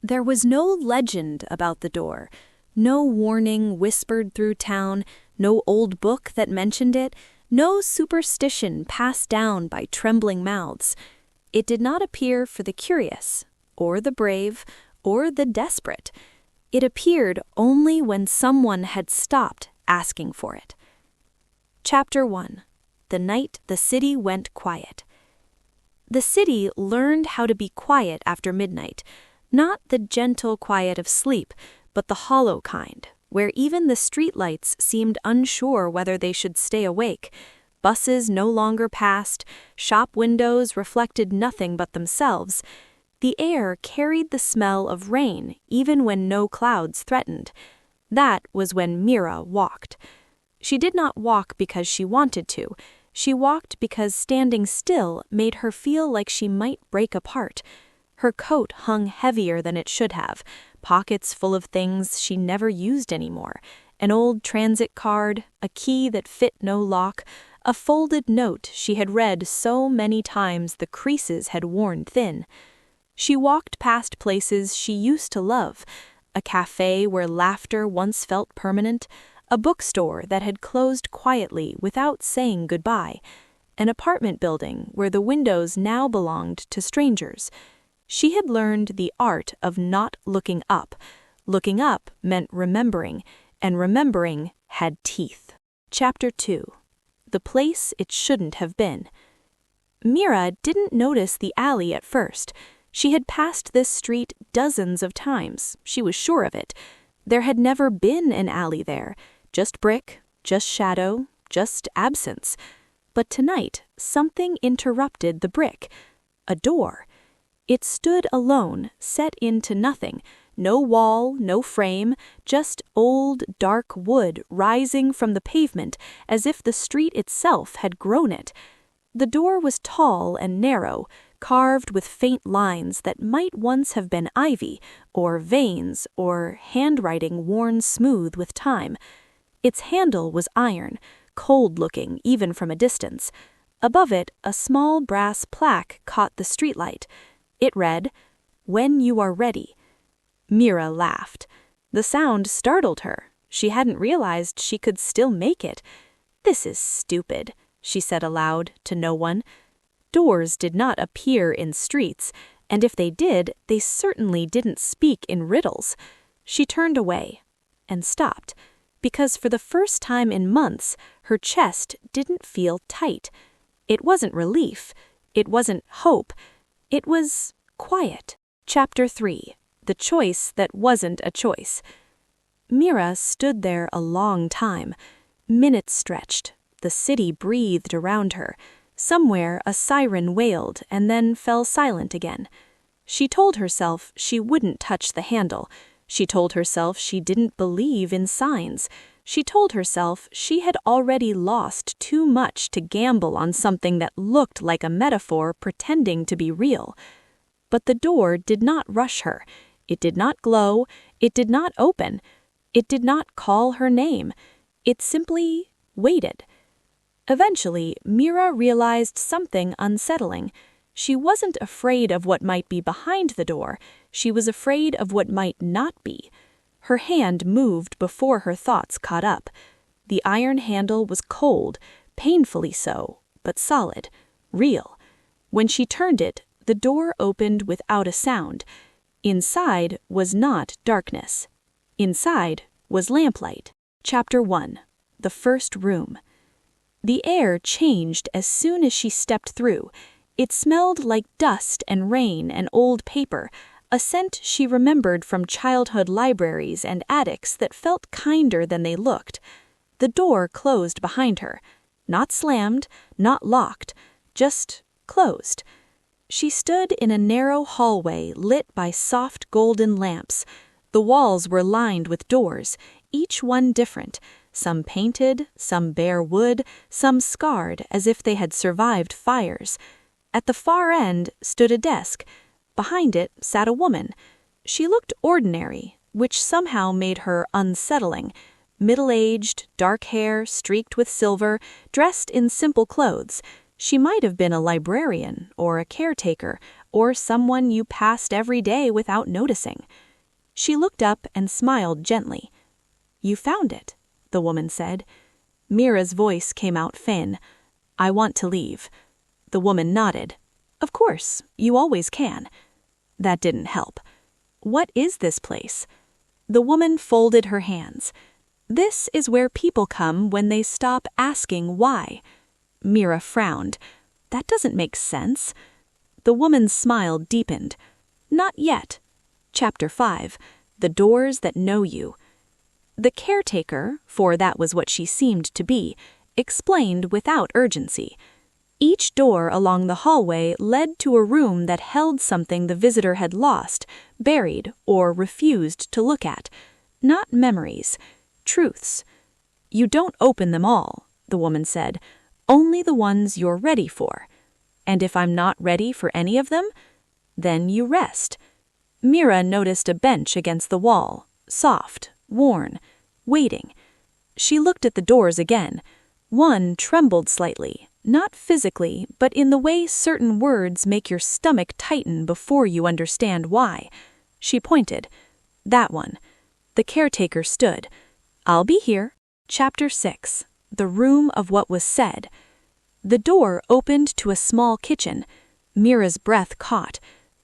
There was no legend about the door, no warning whispered through town, no old book that mentioned it, no superstition passed down by trembling mouths. It did not appear for the curious, or the brave, or the desperate. It appeared only when someone had stopped asking for it. Chapter 1. The Night the City Went Quiet. The city learned how to be quiet after midnight, not the gentle quiet of sleep, but the hollow kind, where even the streetlights seemed unsure whether they should stay awake. Buses no longer passed, shop windows reflected nothing but themselves. The air carried the smell of rain even when no clouds threatened. That was when Mira walked. She did not walk because she wanted to. She walked because standing still made her feel like she might break apart. Her coat hung heavier than it should have, pockets full of things she never used anymore, an old transit card, a key that fit no lock, a folded note she had read so many times the creases had worn thin. She walked past places she used to love, a cafe where laughter once felt permanent, a bookstore that had closed quietly without saying goodbye, an apartment building where the windows now belonged to strangers. She had learned the art of not looking up. Looking up meant remembering, and remembering had teeth. Chapter 2. The Place It Shouldn't Have Been. Mira didn't notice the alley at first. She had passed this street dozens of times, she was sure of it. There had never been an alley there, just brick, just shadow, just absence. But tonight, something interrupted the brick. A door. It stood alone, set into nothing. No wall, no frame, just old, dark wood rising from the pavement as if the street itself had grown it. The door was tall and narrow, carved with faint lines that might once have been ivy, or veins, or handwriting worn smooth with time. Its handle was iron, cold-looking even from a distance. Above it, a small brass plaque caught the streetlight. It read, "When you are ready." Mira laughed. The sound startled her. She hadn't realized she could still make it. "This is stupid," she said aloud to no one. Doors did not appear in streets, and if they did, they certainly didn't speak in riddles. She turned away and stopped, because for the first time in months, her chest didn't feel tight. It wasn't relief. It wasn't hope. It was quiet. Chapter 3. The Choice That Wasn't a Choice. Mira stood there a long time. Minutes stretched. The city breathed around her. Somewhere a siren wailed and then fell silent again. She told herself she wouldn't touch the handle. She told herself she didn't believe in signs. She told herself she had already lost too much to gamble on something that looked like a metaphor pretending to be real. But the door did not rush her. It did not glow. It did not open. It did not call her name. It simply waited. Eventually, Mira realized something unsettling. She wasn't afraid of what might be behind the door. She was afraid of what might not be. Her hand moved before her thoughts caught up. The iron handle was cold, painfully so, but solid, real. When she turned it, the door opened without a sound. Inside was not darkness. Inside was lamplight. Chapter 1. The First Room. The air changed as soon as she stepped through. It smelled like dust and rain and old paper, a scent she remembered from childhood libraries and attics that felt kinder than they looked. The door closed behind her. Not slammed, not locked, just closed. She stood in a narrow hallway lit by soft golden lamps. The walls were lined with doors, each one different, some painted, some bare wood, some scarred as if they had survived fires. At the far end stood a desk. Behind it sat a woman. She looked ordinary, which somehow made her unsettling. Middle-aged, dark hair streaked with silver, dressed in simple clothes. She might have been a librarian or a caretaker or someone you passed every day without noticing. She looked up and smiled gently. "You found it," the woman said. Mira's voice came out thin. "I want to leave." The woman nodded. "Of course, you always can." That didn't help. "What is this place?" The woman folded her hands. "This is where people come when they stop asking why." Mira frowned. "That doesn't make sense." The woman's smile deepened. "Not yet." Chapter 5. The Doors That Know You. The caretaker, for that was what she seemed to be, explained without urgency. Each door along the hallway led to a room that held something the visitor had lost, buried, or refused to look at. Not memories, truths. "You don't open them all," the woman said. "Only the ones you're ready for. And if I'm not ready for any of them, then you rest." Mira noticed a bench against the wall, soft, worn, waiting. She looked at the doors again. One trembled slightly, not physically, but in the way certain words make your stomach tighten before you understand why. She pointed. "That one." The caretaker stood. "I'll be here." Chapter 6. The Room of What Was Said. The door opened to a small kitchen. Mira's breath caught.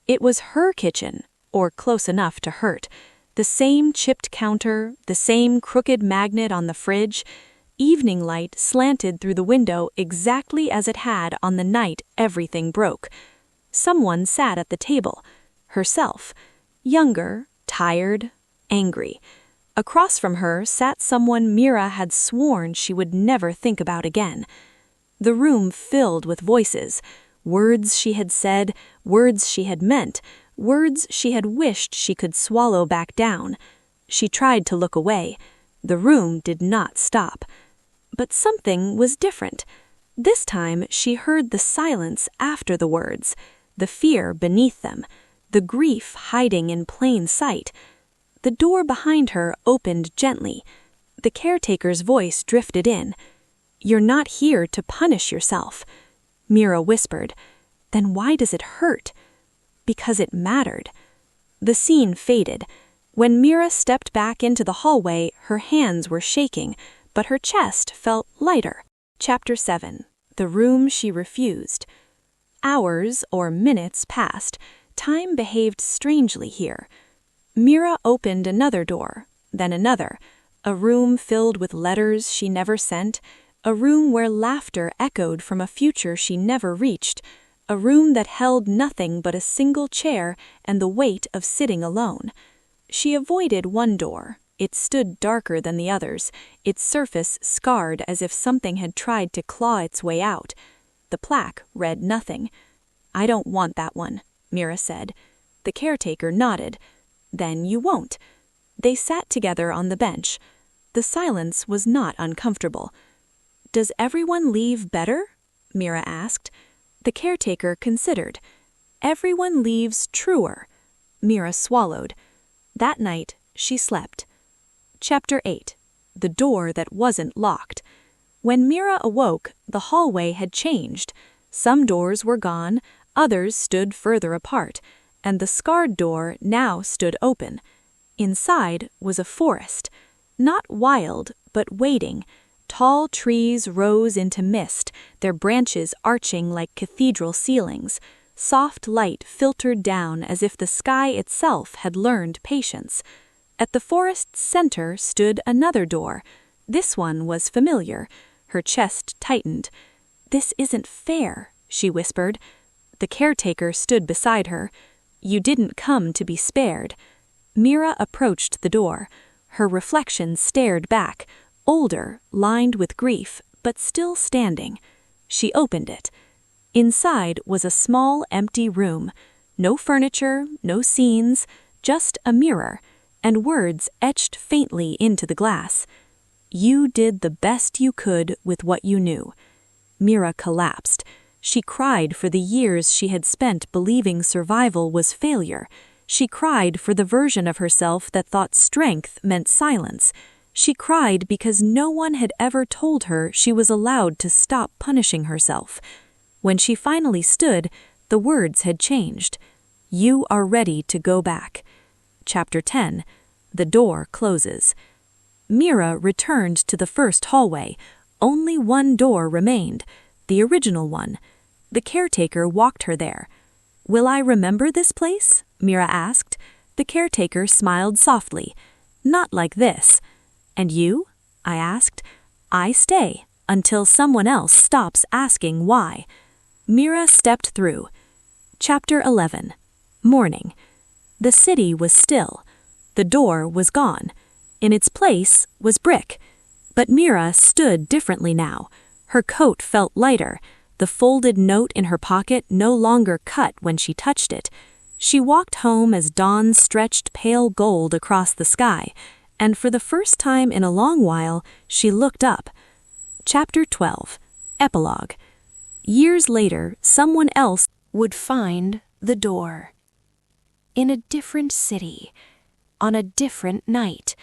It was her kitchen, or close enough to hurt. The same chipped counter, the same crooked magnet on the fridge. Evening light slanted through the window exactly as it had on the night everything broke. Someone sat at the table. Herself. Younger, tired, angry. Across from her sat someone Mira had sworn she would never think about again. The room filled with voices. Words she had said, words she had meant, words she had wished she could swallow back down. She tried to look away. The room did not stop. But something was different. This time she heard the silence after the words, the fear beneath them, the grief hiding in plain sight. The door behind her opened gently. The caretaker's voice drifted in. "You're not here to punish yourself." Mira whispered. "Then why does it hurt?" "Because it mattered." The scene faded. When Mira stepped back into the hallway, her hands were shaking, but her chest felt lighter. Chapter 7. The Room She Refused. Hours or minutes passed. Time behaved strangely here. Mira opened another door, then another. A room filled with letters she never sent. A room where laughter echoed from a future she never reached. A room that held nothing but a single chair and the weight of sitting alone. She avoided one door. It stood darker than the others, its surface scarred as if something had tried to claw its way out. The plaque read nothing. "I don't want that one," Mira said. The caretaker nodded. "Then you won't." They sat together on the bench. The silence was not uncomfortable. "Does everyone leave better?" Mira asked. The caretaker considered. "Everyone leaves truer." Mira swallowed. That night, she slept. Chapter 8. The Door That Wasn't Locked. When Mira awoke, the hallway had changed. Some doors were gone, others stood further apart, and the scarred door now stood open. Inside was a forest. Not wild, but waiting. Tall trees rose into mist, their branches arching like cathedral ceilings. Soft light filtered down as if the sky itself had learned patience. At the forest's center stood another door. This one was familiar. Her chest tightened. "This isn't fair," she whispered. The caretaker stood beside her. "You didn't come to be spared." Mira approached the door. Her reflection stared back, older, lined with grief, but still standing. She opened it. Inside was a small, empty room. No furniture, no scenes, just a mirror, and words etched faintly into the glass. "You did the best you could with what you knew." Mira collapsed. She cried for the years she had spent believing survival was failure. She cried for the version of herself that thought strength meant silence. She cried because no one had ever told her she was allowed to stop punishing herself. When she finally stood, The words had changed. You are ready to go back. Chapter 10. The door closes. Mira returned to the first hallway. Only one door remained, the original one. The caretaker walked her there. Will I remember this place? Mira asked. The caretaker smiled softly. Not like this. And you? I asked. I stay until someone else stops asking why. Mira stepped through. Chapter 11. Morning. The city was still. The door was gone. In its place was brick. But Mira stood differently now. Her coat felt lighter. The folded note in her pocket no longer cut when she touched it. She walked home as dawn stretched pale gold across the sky, and for the first time in a long while, she looked up. Chapter 12. Epilogue. Years later, someone else would find the door. In a different city, on a different night,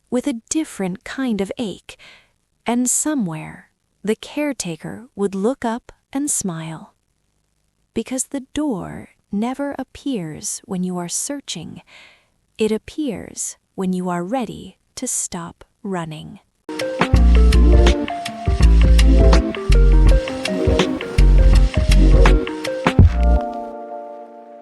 with a different kind of ache, and somewhere the caretaker would look up and smile. Because the door never appears when you are searching. It appears when you are ready to stop running.